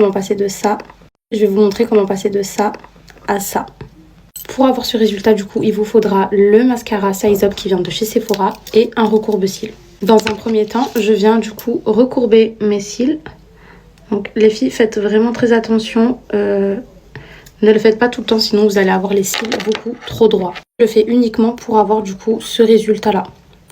comment passer de ça. Je vais vous montrer comment passer de ça à ça. Pour avoir ce résultat, du coup, il vous faudra le mascara Size Up qui vient de chez Sephora et un recourbe-cils. Dans un premier temps, je viens du coup recourber mes cils. Donc les filles, faites vraiment très attention. Ne le faites pas tout le temps, sinon vous allez avoir les cils beaucoup trop droits. Je le fais uniquement pour avoir du coup ce résultat-là.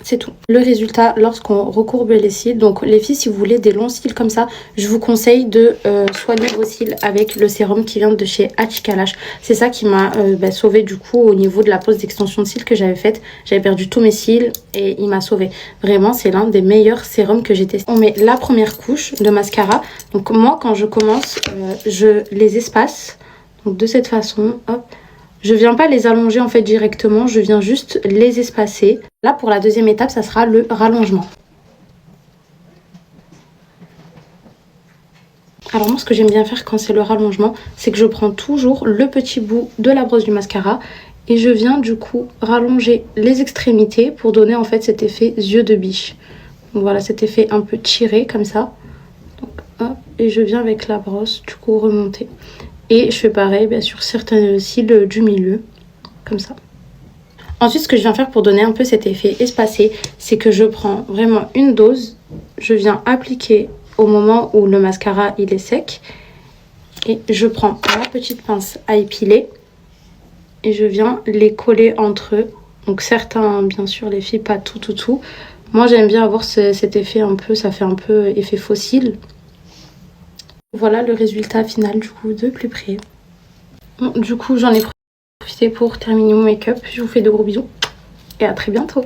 C'est tout. Le résultat lorsqu'on recourbe les cils. Donc les filles, si vous voulez des longs cils comme ça, je vous conseille de soigner vos cils avec le sérum qui vient de chez Achikalash. C'est ça qui m'a sauvé du coup au niveau de la pose d'extension de cils que j'avais faite. J'avais perdu tous mes cils et il m'a sauvé. Vraiment, c'est l'un des meilleurs sérums que j'ai testé. On met la première couche de mascara. Donc moi, quand je commence, je les espace. Donc de cette façon, hop. Je viens pas les allonger en fait directement, je viens juste les espacer. Là pour la deuxième étape, ça sera le rallongement. Alors moi ce que j'aime bien faire quand c'est le rallongement, c'est que je prends toujours le petit bout de la brosse du mascara et je viens du coup rallonger les extrémités pour donner en fait cet effet yeux de biche. Donc voilà, cet effet un peu tiré comme ça. Donc, hop, et je viens avec la brosse du coup remonter. Et je fais pareil sur certains cils du milieu, comme ça. Ensuite, ce que je viens faire pour donner un peu cet effet espacé, c'est que je prends vraiment une dose. Je viens appliquer au moment où le mascara il est sec. Et je prends ma petite pince à épiler. Et je viens les coller entre eux. Donc certains, bien sûr, les filles, pas tout. Moi, j'aime bien avoir cet effet un peu, ça fait un peu effet fossile. Voilà le résultat final du coup de plus près. Bon, du coup j'en ai profité pour terminer mon make-up. Je vous fais de gros bisous et à très bientôt.